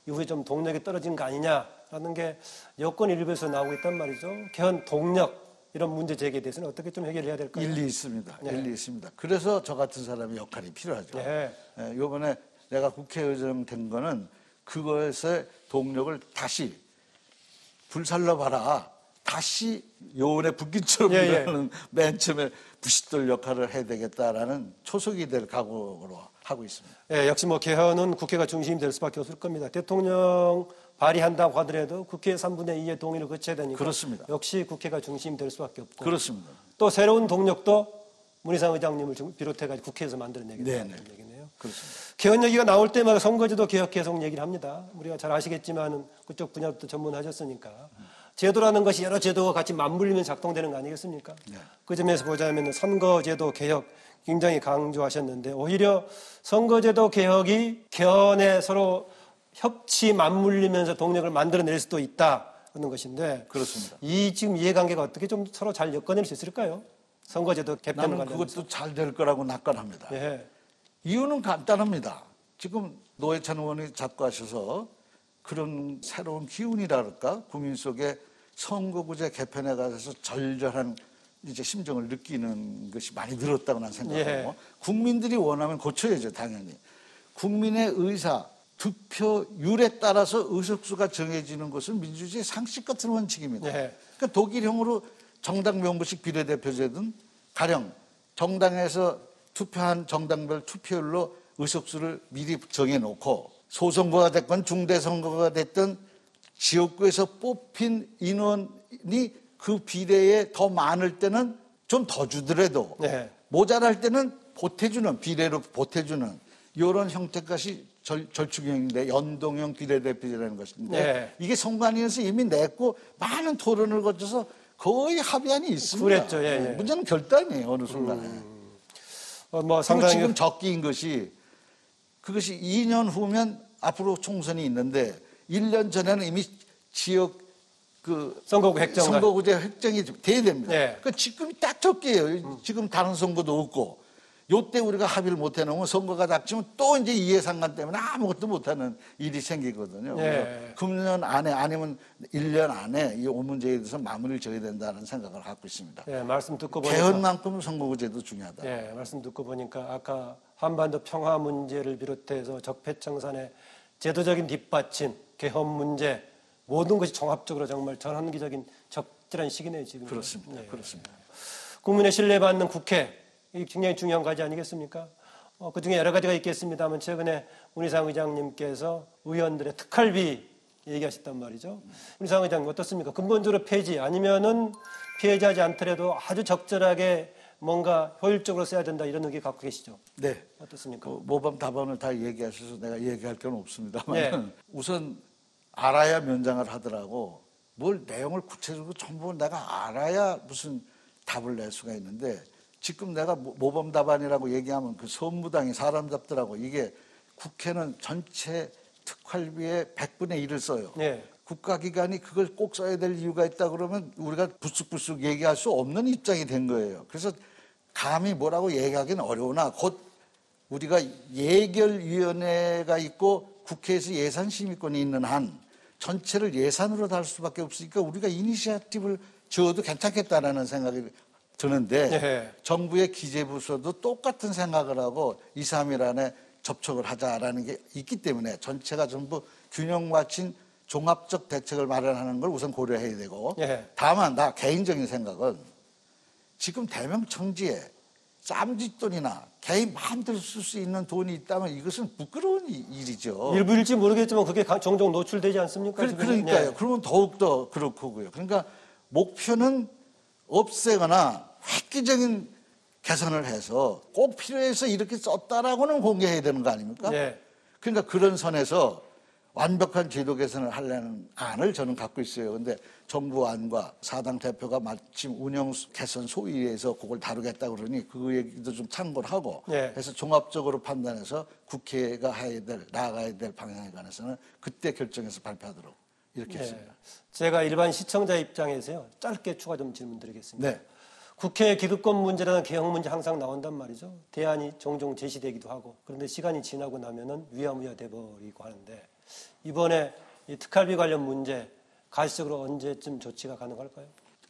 이후에 좀 동력이 떨어진 거 아니냐라는 게 여권 일부에서 나오고 있단 말이죠. 개헌 동력 이런 문제 제기에 대해서는 어떻게 좀 해결해야 될까요? 일리 있습니다. 네. 일리 있습니다. 그래서 저 같은 사람의 역할이 필요하죠. 네. 이번에 내가 국회의장 된 거는 그것의 동력을 다시 불살라봐라. 다시 요원의 불길처럼 일어나는 맨 처음에 부싯돌 역할을 해야 되겠다라는 초석이 될 각오로 하고 있습니다. 예, 역시 뭐 개헌은 국회가 중심이 될 수밖에 없을 겁니다. 대통령 발의한다고 하더라도 국회 3분의 2의 동의를 거쳐야 되니까 그렇습니다. 역시 국회가 중심이 될 수밖에 없고 그렇습니다. 또 새로운 동력도 문희상 의장님을 비롯해가지고 국회에서 만들어내겠다는 얘기네요. 그렇습니다. 개헌 얘기가 나올 때마다 선거제도 개혁 계속 얘기를 합니다. 우리가 잘 아시겠지만 그쪽 분야도 전문하셨으니까 제도라는 것이 여러 제도가 같이 맞물리면 작동되는 거 아니겠습니까? 네. 그 점에서 보자면 선거제도 개혁 굉장히 강조하셨는데 오히려 선거제도 개혁이 개헌에 서로 협치 맞물리면서 동력을 만들어낼 수도 있다는 것인데 그렇습니다. 이 지금 이해관계가 어떻게 좀 서로 잘 엮어낼 수 있을까요? 선거제도 개편 나는 관련해서. 그것도 잘 될 거라고 낙관합니다. 예. 이유는 간단합니다. 지금 노회찬 의원이 자꾸 하셔서 그런 새로운 기운이라 그럴까? 국민 속에 선거구제 개편에 관해서 절절한 이제 심정을 느끼는 것이 많이 늘었다고 난 생각하고 국민들이 원하면 고쳐야죠, 당연히. 국민의 의사, 득표율에 따라서 의석수가 정해지는 것은 민주주의의 상식 같은 원칙입니다. 그러니까 독일형으로 정당 명부식 비례대표제든 가령 정당에서 투표한 정당별 투표율로 의석수를 미리 정해놓고 소선거가 됐건 중대선거가 됐든 지역구에서 뽑힌 인원이 그 비례에 더 많을 때는 좀 더 주더라도 모자랄 때는 보태주는 비례로 보태주는 이런 형태까지 절충형인데 연동형 비례대표제라는 것인데 이게 선관위에서 이미 냈고 많은 토론을 거쳐서 거의 합의안이 있습니다. 그랬죠. 문제는 결단이에요. 어느 순간에. 뭐 상당히 지금 적기인 것이 그것이 2년 후면 앞으로 총선이 있는데 1년 전에는 이미 지역 선거구제 획정이 돼야 됩니다. 그러니까 지금이 딱 적기예요. 지금 다른 선거도 없고 요때 우리가 합의를 못 해놓으면 선거가 닥치면 또 이제 이해상관 때문에 아무것도 못하는 일이 생기거든요. 그래서 금년 안에 아니면 1년 안에 이 문제에 대해서 마무리를 지어야 된다는 생각을 갖고 있습니다. 말씀 듣고 보니까 개헌만큼은 선거구제도 중요하다. 말씀 듣고 보니까 아까 한반도 평화 문제를 비롯해서 적폐청산의 제도적인 뒷받침, 개헌 문제 모든 것이 종합적으로 정말 전환기적인 적절한 시기네요, 지금. 그렇습니다. 그렇습니다. 국민의 신뢰받는 국회, 이 굉장히 중요한 과제 아니겠습니까? 그중에 여러 가지가 있겠습니다만 최근에 문희상 의장님께서 의원들의 특활비 얘기하셨단 말이죠. 문희상 의장님 어떻습니까? 근본적으로 폐지 아니면은 피해자지 않더라도 아주 적절하게 뭔가 효율적으로 써야 된다 이런 의견 갖고 계시죠? 네. 어떻습니까? 모범 답안을 다 얘기하셔서 내가 얘기할 건 없습니다만 우선 알아야 면장을 하더라고. 뭘 내용을 구체적으로 전부 내가 알아야 무슨 답을 낼 수가 있는데 지금 내가 모범 답안이라고 얘기하면 그 선무당이 사람 잡더라고. 이게 국회는 전체 특활비의 100분의 1을 써요. 국가기관이 그걸 꼭 써야 될 이유가 있다 그러면 우리가 불쑥불쑥 얘기할 수 없는 입장이 된 거예요. 그래서 감히 뭐라고 얘기하기는 어려우나 곧 우리가 예결위원회가 있고 국회에서 예산심의권이 있는 한 전체를 예산으로 다룰 수밖에 없으니까 우리가 이니시어티브를 지어도 괜찮겠다라는 생각이 드는데 정부의 기재부서도 똑같은 생각을 하고 2, 3일 안에 접촉을 하자라는 게 있기 때문에 전체가 전부 균형 맞춘 종합적 대책을 마련하는 걸 우선 고려해야 되고 다만 나 개인적인 생각은 지금 대명청지에 쌈짓돈이나 개인 마음대로 쓸 수 있는 돈이 있다면 이것은 부끄러운 일이죠. 일부일지 모르겠지만 그게 종종 노출되지 않습니까? 그러니까요. 네. 그러면 더욱더 그렇고요. 그러니까 목표는 없애거나 획기적인 개선을 해서 꼭 필요해서 이렇게 썼다라고는 공개해야 되는 거 아닙니까? 네. 그러니까 그런 선에서 완벽한 제도 개선을 하려는 안을 저는 갖고 있어요. 근데 정부 안과 사당 대표가 마침 운영 개선 소위에서 그걸 다루겠다고 그러니 그 얘기도 좀 참고를 하고 네. 해서 종합적으로 판단해서 국회가 나아가야 될 방향에 관해서는 그때 결정해서 발표하도록 이렇게 했습니다. 제가 일반 시청자 입장에서요. 짧게 추가 좀 질문 드리겠습니다. 네. 국회 기득권 문제라는 개혁 문제 항상 나온단 말이죠. 대안이 종종 제시되기도 하고 그런데 시간이 지나고 나면은 위야무야 돼버리고 하는데 이번에 이 특활비 관련 문제 가시적으로 언제쯤 조치가 가능할까요?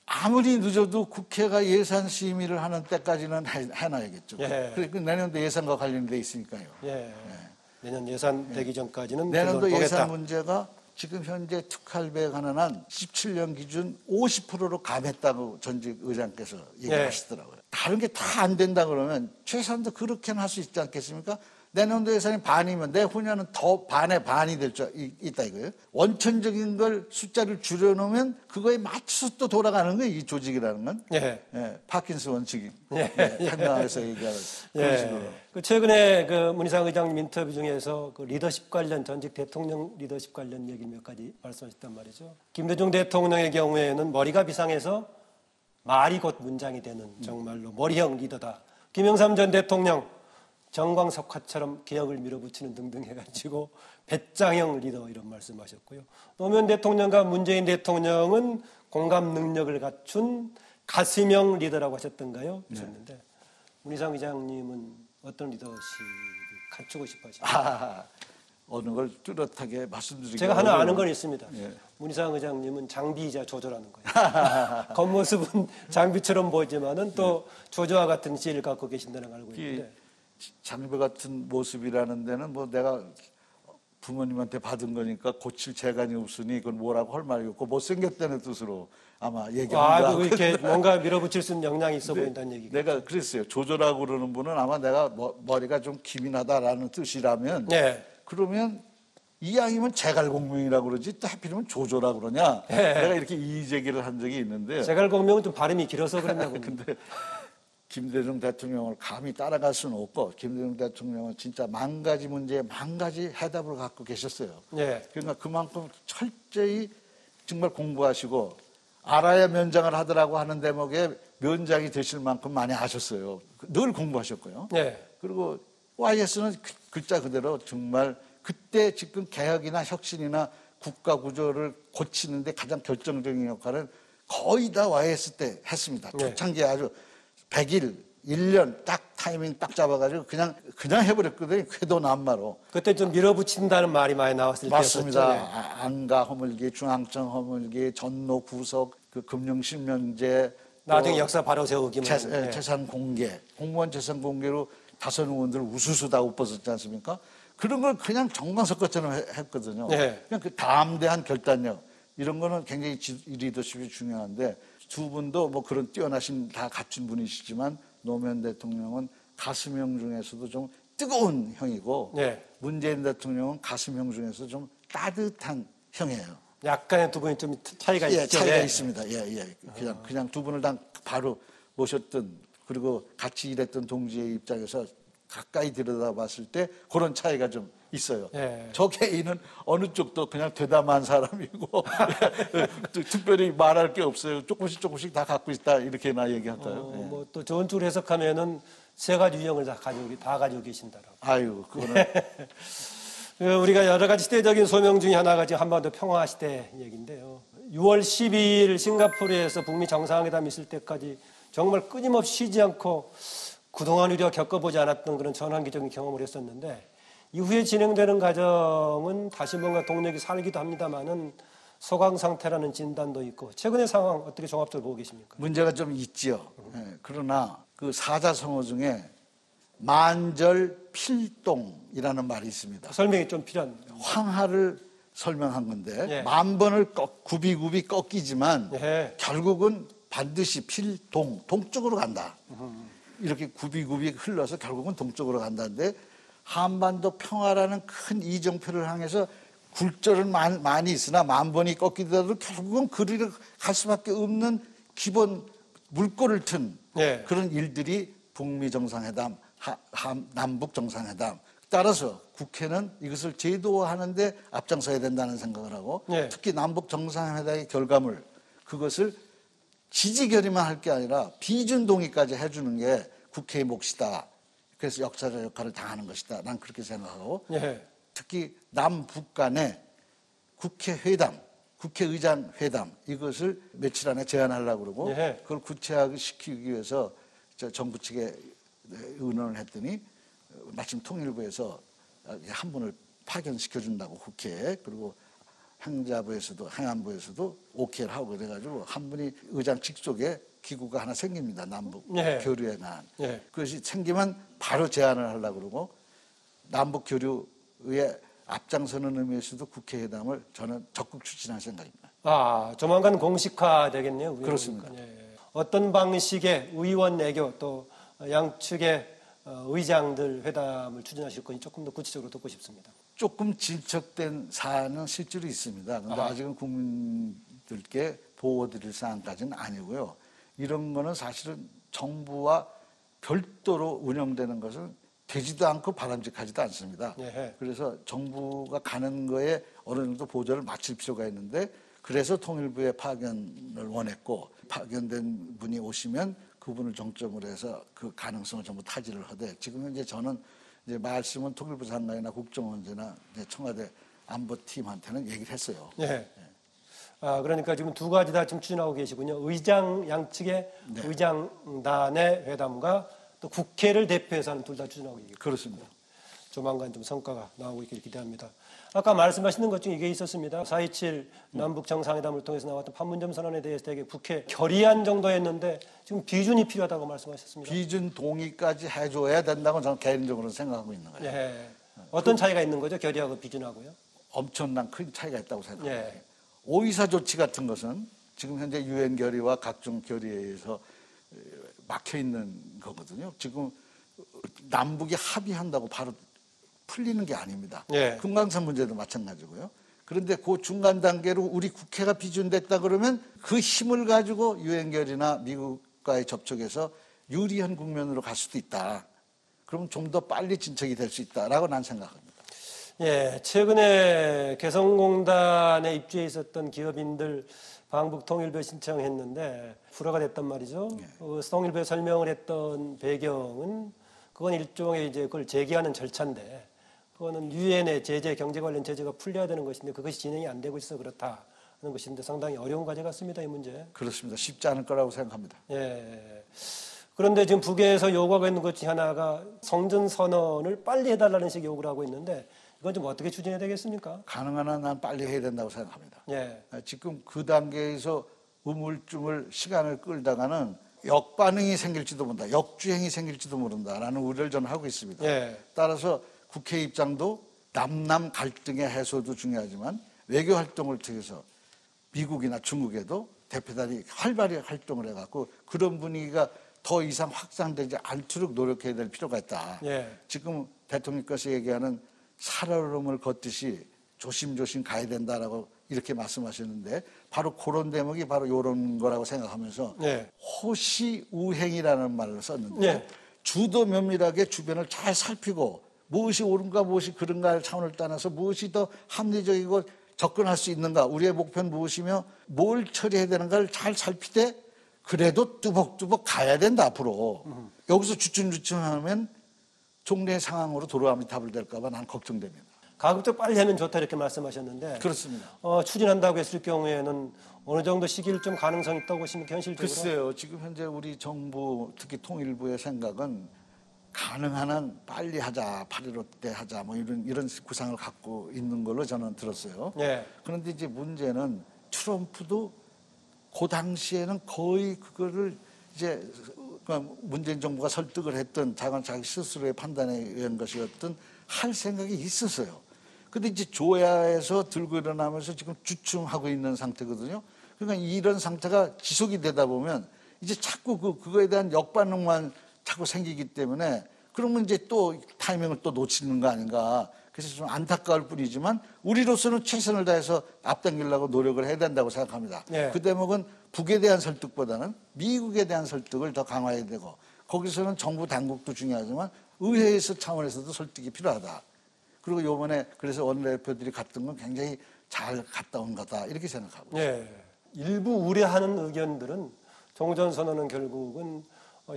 아무리 늦어도 국회가 예산 심의를 하는 때까지는 해놔야겠죠. 예. 그리고 내년도 예산과 관련돼 있으니까요. 예. 내년 예산 되기 전까지는 내년도 보겠다. 예산 문제가 지금 현재 특활비에 관한 한 17년 기준 50%로 감했다고 전직 의장께서 얘기하시더라고요. 다른 게 다 안 된다 그러면 최소한도 그렇게는 할 수 있지 않겠습니까? 내년도 예산이 반이면 내후년은 더 반의 반이 될 줄 있다 이거예요. 원천적인 걸 숫자를 줄여놓으면 그거에 맞춰서 또 돌아가는 거예요. 이 조직이라는 건. 예. 예, 파킨스 원칙이. 예. 한강에서 얘기하는 그런 식으로. 그 최근에 그 문희상 의장님 인터뷰 중에서 그 리더십 관련 전직 대통령 리더십 관련 얘기 몇 가지 말씀하셨단 말이죠. 김대중 대통령의 경우에는 머리가 비상해서 말이 곧 문장이 되는 정말로 머리형 리더다. 김영삼 전 대통령 정광석화처럼 개혁을 밀어붙이는 등등 해가지고 배짱형 리더 이런 말씀하셨고요. 노무현 대통령과 문재인 대통령은 공감 능력을 갖춘 가슴형 리더라고 하셨던가요? 하셨는데 문희상 의장님은 어떤 리더십을 갖추고 싶어 하십니까? 어느 걸 뚜렷하게 말씀드리기 제가 하나 아는 건 있습니다. 예. 문희상 의장님은 장비이자 조조라는 거예요. 겉모습은 장비처럼 보이지만은 또 조조와 같은 지혜를 갖고 계신다는 걸 알고 있는데 장비 같은 모습이라는 데는 뭐 내가 부모님한테 받은 거니까 고칠 재간이 없으니 그건 뭐라고 할 말이 없고 못생겼다는 뜻으로 아마 얘기한다. 이렇게 뭔가 밀어붙일 수 있는 역량이 있어 보인다는 얘기가. 내가 그랬어요. 조조라고 그러는 분은 아마 내가 머리가 좀 기민하다라는 뜻이라면 네. 그러면 이왕이면 제갈공명이라고 그러지 또 하필이면 조조라고 그러냐. 네. 내가 이렇게 이의제기를 한 적이 있는데 제갈공명은 좀 발음이 길어서 그랬나 봅니다. 근데 김대중 대통령을 감히 따라갈 수는 없고 김대중 대통령은 진짜 만 가지 문제에 만 가지 해답을 갖고 계셨어요. 네. 그러니까 그만큼 철저히 정말 공부하시고 알아야 면장을 하더라고 하는 대목에 면장이 되실 만큼 많이 아셨어요. 늘 공부하셨고요. 네. 그리고 YS는 글자 그대로 정말 그때 지금 개혁이나 혁신이나 국가 구조를 고치는데 가장 결정적인 역할은 거의 다 YS 때 했습니다. 네. 초창기에 아주 100일, 1년 딱 타이밍 딱 잡아가지고 그냥 해버렸거든요. 궤도 남마로. 그때 좀 밀어붙인다는 말이 많이 나왔을 맞습니다. 때였었죠. 안가 허물기, 중앙청 허물기, 전노 구속, 그 금융실명제, 나중에 역사 바로 세우기. 재산 공개, 공무원 재산 공개로 다선 의원들 우수수 다 엎었었지 않습니까? 그런 걸 그냥 정광석 것처럼 했거든요. 네. 그냥 그 담대한 결단력 이런 거는 굉장히 리더십이 중요한데 두 분도 뭐 그런 뛰어나신 다 갖춘 분이시지만 노무현 대통령은 가슴형 중에서도 좀 뜨거운 형이고 네. 문재인 대통령은 가슴형 중에서 좀 따뜻한 형이에요. 약간의 두 분이 좀 차이가 예, 있죠. 차이가 예. 있습니다. 예. 그냥 두 분을 다 바로 모셨던 그리고 같이 일했던 동지의 입장에서 가까이 들여다봤을 때 그런 차이가 좀 있어요. 예. 저 개인은 어느 쪽도 그냥 대담한 사람이고 특별히 말할 게 없어요. 조금씩 다 갖고 있다 이렇게나 얘기할까요? 예. 뭐 또 좋은 쪽으로 해석하면은 세 가지 유형을 다 가지고 계신다라고. 아유, 그거는 우리가 여러 가지 시대적인 소명 중에 하나가 지금 한반도 평화 시대 얘기인데요. 6월 12일 싱가포르에서 북미 정상회담 있을 때까지 정말 끊임없이 쉬지 않고 그동안 우리가 겪어보지 않았던 그런 전환기적인 경험을 했었는데 이후에 진행되는 과정은 다시 뭔가 동력이 살기도 합니다만은 소강 상태라는 진단도 있고 최근의 상황 어떻게 종합적으로 보고 계십니까? 문제가 좀 있지요. 예, 그러나 그 사자성어 중에 만절필동이라는 말이 있습니다. 설명이 좀 필요합니다. 황하를 설명한 건데 예. 만 번을 굽이굽이 꺾이지만 예. 결국은 반드시 동쪽으로 간다. 이렇게 굽이굽이 흘러서 결국은 동쪽으로 간다는데 한반도 평화라는 큰 이정표를 향해서 굴절은 많이 있으나 만 번이 꺾이더라도 결국은 그리로 갈 수밖에 없는 기본 물꼬를 튼 예. 그런 일들이 북미 정상회담, 남북 정상회담. 따라서 국회는 이것을 제도화하는데 앞장서야 된다는 생각을 하고 예. 특히 남북 정상회담의 결과물 그것을 지지 결의만 할 게 아니라 비준 동의까지 해주는 게 국회의 몫이다. 그래서 역사적 역할을 다하는 것이다. 난 그렇게 생각하고 예. 특히 남북 간의 국회회담, 국회의장 회담 이것을 며칠 안에 제안하려고 그러고 예. 그걸 구체화시키기 위해서 정부 측에 의논을 했더니 마침 통일부에서 한 분을 파견시켜준다고 국회에 그리고 행안부에서도 오케이를 하고 그래가지고 한 분이 의장 직속에 기구가 하나 생깁니다. 남북 예. 교류에 관한. 예. 그것이 생기면 바로 제안을 하려고 그러고 남북 교류에 앞장서는 의미에서도 국회회담을 저는 적극 추진할 생각입니다. 아, 조만간 공식화 되겠네요. 그렇습니다. 예. 어떤 방식의 의원 내교 또 양측의 의장들 회담을 추진하실 건지 조금 더 구체적으로 듣고 싶습니다. 조금 진척된 사안은 실제로 있습니다. 그런데 아직은 국민들께 보호드릴 사안까지는 아니고요. 이런 거는 사실은 정부와 별도로 운영되는 것은 되지도 않고 바람직하지도 않습니다. 예. 그래서 정부가 가는 거에 어느 정도 보조를 마칠 필요가 있는데 그래서 통일부에 파견을 원했고 파견된 분이 오시면 그분을 정점으로 해서 그 가능성을 전부 타지를 하되 지금 현재 저는 이제 말씀은 통일부 장관이나 국정원제나 청와대 안보팀한테는 얘기를 했어요. 예. 아, 그러니까 지금 두 가지 다 지금 추진하고 계시군요. 의장 양측의 네. 의장단의 회담과 또 국회를 대표해서 하는 둘 다 추진하고 계시고 그렇습니다. 조만간 좀 성과가 나오고 있기를 기대합니다. 아까 말씀하시는 것 중에 이게 있었습니다. 4.27 남북 정상회담을 통해서 나왔던 판문점 선언에 대해서 되게 국회 결의안 정도였는데 지금 비준이 필요하다고 말씀하셨습니다. 비준 동의까지 해줘야 된다고 저는 개인적으로 생각하고 있는 거예요. 예. 어떤 차이가 있는 거죠? 결의하고 비준하고요? 엄청난 큰 차이가 있다고 생각합니다. 예. 오이사 조치 같은 것은 지금 현재 유엔 결의와 각종 결의에 의해서 막혀 있는 거거든요. 지금 남북이 합의한다고 바로 풀리는 게 아닙니다. 예. 금강산 문제도 마찬가지고요. 그런데 그 중간 단계로 우리 국회가 비준됐다 그러면 그 힘을 가지고 유엔 결의나 미국과의 접촉에서 유리한 국면으로 갈 수도 있다. 그럼 좀 더 빨리 진척이 될 수 있다라고 난 생각합니다. 예, 최근에 개성공단에 입주해 있었던 기업인들 방북 통일부에 신청했는데 불허가 됐단 말이죠. 통일부에 설명을 했던 배경은 그건 일종의 이제 그걸 제기하는 절차인데 그거는 유엔의 제재, 경제 관련 제재가 풀려야 되는 것인데 그것이 진행이 안 되고 있어 그렇다는 것인데 상당히 어려운 과제 같습니다, 이 문제. 그렇습니다. 쉽지 않을 거라고 생각합니다. 예. 그런데 지금 북에서 요구하고 있는 것 중에 하나가 성전 선언을 빨리 해달라는 식의 요구를 하고 있는데 이건 좀 어떻게 추진해야 되겠습니까? 가능한 한 난 빨리 해야 된다고 생각합니다. 예. 지금 그 단계에서 우물쭈물 시간을 끌다가는 역반응이 생길지도 모른다. 역주행이 생길지도 모른다라는 우려를 저는 하고 있습니다. 예. 따라서 국회 입장도 남남 갈등의 해소도 중요하지만 외교 활동을 통해서 미국이나 중국에도 대표단이 활발히 활동을 해갖고 그런 분위기가 더 이상 확산되지 않도록 노력해야 될 필요가 있다. 예. 지금 대통령께서 얘기하는 살얼음을 걷듯이 조심조심 가야 된다라고 이렇게 말씀하셨는데 바로 그런 대목이 바로 이런 거라고 생각하면서 예. 호시우행이라는 말을 썼는데 예. 주도 면밀하게 주변을 잘 살피고 무엇이 옳은가 무엇이 그른가를 차원을 떠나서 무엇이 더 합리적이고 접근할 수 있는가 우리의 목표는 무엇이며 뭘 처리해야 되는가를 잘 살피되 그래도 뚜벅뚜벅 가야 된다 앞으로. 여기서 주춤주춤하면 종래 상황으로 돌아가면 답을 될까 봐 난 걱정됩니다. 가급적 빨리 하면 좋다 이렇게 말씀하셨는데 그렇습니다. 추진한다고 했을 경우에는 어느 정도 시기를 좀 가능성이 있다고 보시면 현실적으로? 글쎄요. 지금 현재 우리 정부 특히 통일부의 생각은 가능한 한 빨리 하자, 8.15 때 하자 뭐 이런 구상을 갖고 있는 걸로 저는 들었어요. 예. 그런데 이제 문제는 트럼프도 그 당시에는 거의 그거를 이제 문재인 정부가 설득을 했던 자기 스스로의 판단에 의한 것이었던 할 생각이 있었어요. 근데 이제 조야에서 들고 일어나면서 지금 주춤하고 있는 상태거든요. 그러니까 이런 상태가 지속이 되다 보면 이제 자꾸 그거에 대한 역반응만 하고 생기기 때문에 그러면 이제 또 타이밍을 또 놓치는 거 아닌가. 그래서 좀 안타까울 뿐이지만 우리로서는 최선을 다해서 앞당기려고 노력을 해야 된다고 생각합니다. 네. 그 대목은 북에 대한 설득보다는 미국에 대한 설득을 더 강화해야 되고 거기서는 정부 당국도 중요하지만 의회에서 차원에서도 설득이 필요하다. 그리고 이번에 그래서 원내대표들이 갔던 건 굉장히 잘 갔다 온 거다 이렇게 생각하고 있습니다. 네. 일부 우려하는 의견들은 종전선언은 결국은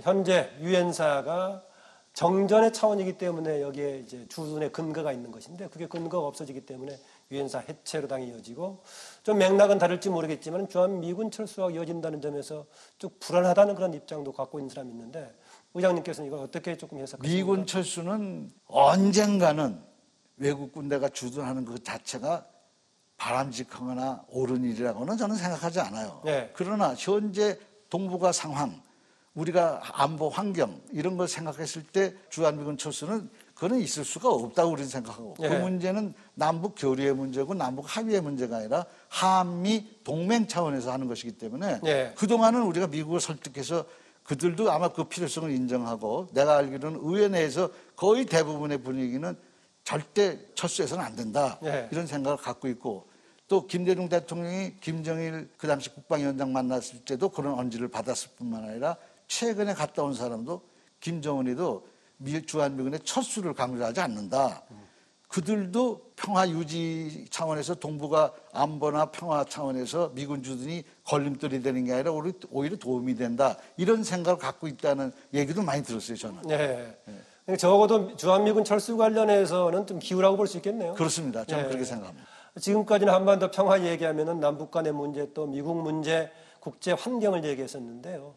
현재 유엔사가 정전의 차원이기 때문에 여기에 이제 주둔의 근거가 있는 것인데 그게 근거가 없어지기 때문에 유엔사 해체로 당이 이어지고 좀 맥락은 다를지 모르겠지만 주한 미군 철수가 이어진다는 점에서 좀 불안하다는 그런 입장도 갖고 있는 사람이 있는데 의장님께서는 이걸 어떻게 조금 해석하십니까? 미군 철수는 언젠가는 외국 군대가 주둔하는 그 자체가 바람직하거나 옳은 일이라고는 저는 생각하지 않아요. 네. 그러나 현재 동북아 상황, 우리가 안보 환경 이런 걸 생각했을 때 주한미군 철수는 그건 있을 수가 없다고 우리는 생각하고 네. 그 문제는 남북 교류의 문제고 남북 합의의 문제가 아니라 한미 동맹 차원에서 하는 것이기 때문에 네. 그동안은 우리가 미국을 설득해서 그들도 아마 그 필요성을 인정하고 내가 알기로는 의회 내에서 거의 대부분의 분위기는 절대 철수해서는 안 된다. 네. 이런 생각을 갖고 있고 또 김대중 대통령이 김정일 그 당시 국방위원장 만났을 때도 그런 언지를 받았을 뿐만 아니라 최근에 갔다 온 사람도 김정은이도 주한미군의 철수를 강조하지 않는다. 그들도 평화 유지 차원에서 동북아 안보나 평화 차원에서 미군 주둔이 걸림돌이 되는 게 아니라 오히려 도움이 된다. 이런 생각을 갖고 있다는 얘기도 많이 들었어요, 저는. 네. 적어도 주한미군 철수 관련해서는 좀 기우라고 볼 수 있겠네요. 그렇습니다. 저는 네. 그렇게 생각합니다. 지금까지는 한반도 평화 얘기하면은 남북 간의 문제 또 미국 문제, 국제 환경을 얘기했었는데요.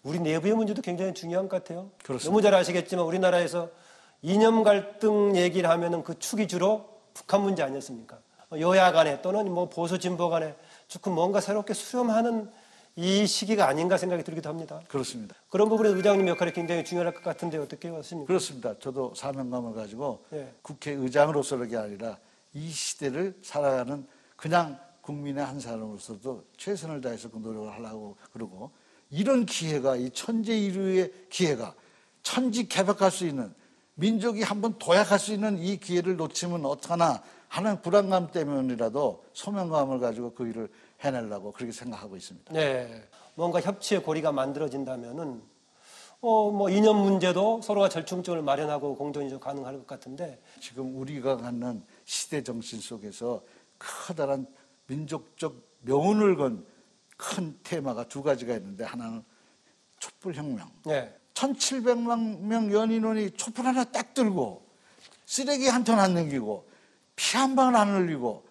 우리 내부의 문제도 굉장히 중요한 것 같아요. 그렇습니다. 너무 잘 아시겠지만 우리나라에서 이념 갈등 얘기를 하면은 그 축이 주로 북한 문제 아니었습니까? 여야 간에 또는 뭐 보수 진보 간에 조금 뭔가 새롭게 수렴하는 이 시기가 아닌가 생각이 들기도 합니다. 그렇습니다. 그런 부분에 의장님 역할이 굉장히 중요할 것 같은데 어떻게 보십니까? 그렇습니다. 저도 사명감을 가지고 네. 국회의장으로서가 아니라 이 시대를 살아가는 그냥 국민의 한 사람으로서도 최선을 다해서 그 노력을 하려고 그러고 이런 기회가 이 천재일우의 기회가 천지개벽할 수 있는 민족이 한번 도약할 수 있는 이 기회를 놓치면 어떡하나 하는 불안감 때문이라도 소명감을 가지고 그 일을 해내려고 그렇게 생각하고 있습니다. 네. 뭔가 협치의 고리가 만들어진다면은 뭐 이념 문제도 서로가 절충점을 마련하고 공존이 좀 가능할 것 같은데 지금 우리가 갖는 시대 정신 속에서 커다란 민족적 명운을 건 큰 테마가 두 가지가 있는데 하나는 촛불혁명. 네. 1700만 명 연인원이 촛불 하나 딱 들고 쓰레기 한 톤 안 남기고 피 한 방울 안 흘리고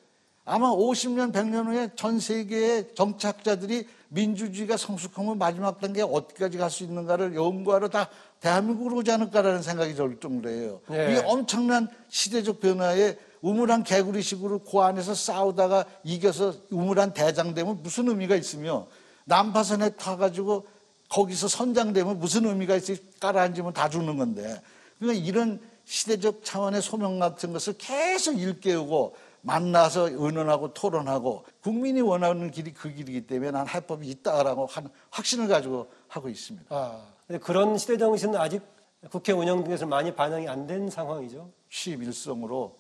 아마 50년, 100년 후에 전 세계의 정치학자들이 민주주의가 성숙하면 마지막 단계에 어디까지 갈 수 있는가를 연구하러 다 대한민국으로 오지 않을까라는 생각이 들 정도예요. 네. 이 엄청난 시대적 변화에 우물한 개구리식으로 그 안에서 싸우다가 이겨서 우물한 대장되면 무슨 의미가 있으며 난파선에 타가지고 거기서 선장되면 무슨 의미가 있어요? 깔아앉으면 다 죽는 건데. 그러니까 이런 시대적 차원의 소명 같은 것을 계속 일깨우고 만나서 의논하고 토론하고 국민이 원하는 길이 그 길이기 때문에 난 해법이 있다라고 하는 확신을 가지고 하고 있습니다. 근데 그런 시대 정신은 아직 국회 운영 중에서 많이 반영이 안 된 상황이죠. 취임일성으로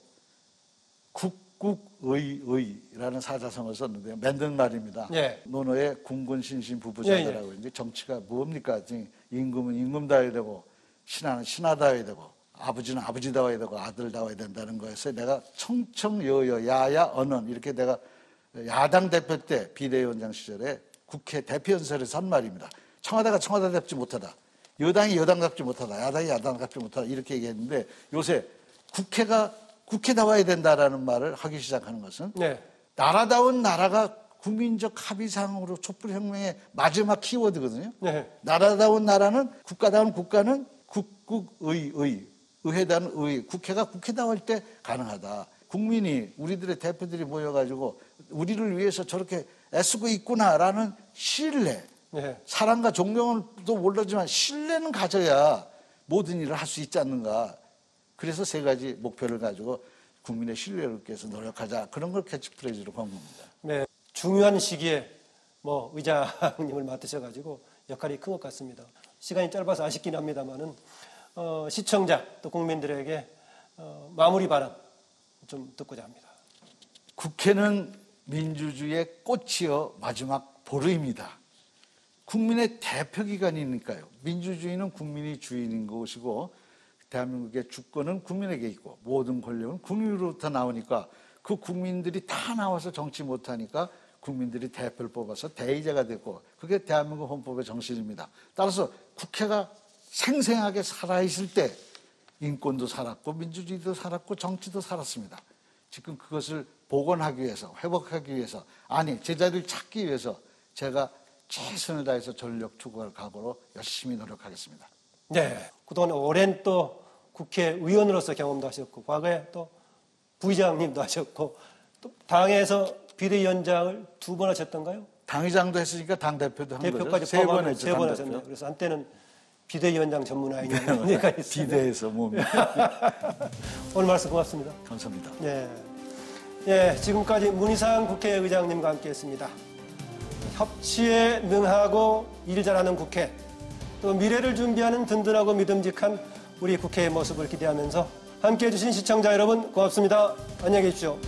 국국의의라는 사자성어를 썼는데요. 만든 말입니다. 예. 논어에 군군신신 부부자들하고 예, 예. 이제 정치가 뭡니까? 임금은 임금다워야 되고 신하는 신하다워야 되고 아버지는 아버지다워야 되고 아들다워야 된다는 거에서 내가 청청여여 야야 언언 이렇게 내가 야당 대표 때 비대위원장 시절에 국회 대표연설에서 한 말입니다. 청와대가 청와대답지 못하다. 여당이 여당답지 못하다. 야당이 야당답지 못하다. 이렇게 얘기했는데 요새 국회가 국회다워야 된다라는 말을 하기 시작하는 것은 네. 나라다운 나라가 국민적 합의상으로 촛불혁명의 마지막 키워드거든요. 네. 나라다운 나라는 국가다운 국가는 의회다운 의, 국회가 국회다울 때 가능하다. 국민이 우리들의 대표들이 모여가지고 우리를 위해서 저렇게 애쓰고 있구나라는 신뢰, 네. 사랑과 존경도 모르지만 신뢰는 가져야 모든 일을 할 수 있지 않는가. 그래서 세 가지 목표를 가지고 국민의 신뢰를 얻기 위해서 노력하자. 그런 걸 캐치프레이즈로 건 겁니다. 네. 중요한 시기에 뭐 의장님을 맡으셔가지고 역할이 큰 것 같습니다. 시간이 짧아서 아쉽긴 합니다만은 시청자 또 국민들에게 마무리 발언 좀 듣고자 합니다. 국회는 민주주의의 꽃이요 마지막 보루입니다. 국민의 대표기관이니까요. 민주주의는 국민이 주인인 것이고 대한민국의 주권은 국민에게 있고 모든 권력은 국민으로부터 나오니까 그 국민들이 다 나와서 정치 못하니까 국민들이 대표를 뽑아서 대의제가 됐고 그게 대한민국 헌법의 정신입니다. 따라서 국회가 생생하게 살아있을 때 인권도 살았고 민주주의도 살았고 정치도 살았습니다. 지금 그것을 복원하기 위해서 회복하기 위해서 아니 제자리를 찾기 위해서 제가 최선을 다해서 전력 투구할 각오로 열심히 노력하겠습니다. 네, 그동안 오랜 또 국회의원으로서 경험도 하셨고 과거에 또 부의장님도 하셨고 또 당에서 비대위원장을 2번 하셨던가요? 당의장도 했으니까 당대표도 한 대표까지 거죠. 3번 했죠. 3번 하셨네요. 그래서 한때는 비대위원장 전문 아니냐는 얘기가 있어요. 비대해서 뭡니까? 오늘 말씀 고맙습니다. 감사합니다. 네. 예, 지금까지 문희상 국회의장님과 함께했습니다. 협치에 능하고 일 잘하는 국회, 또 미래를 준비하는 든든하고 믿음직한 우리 국회의 모습을 기대하면서 함께해 주신 시청자 여러분 고맙습니다. 안녕히 계십시오.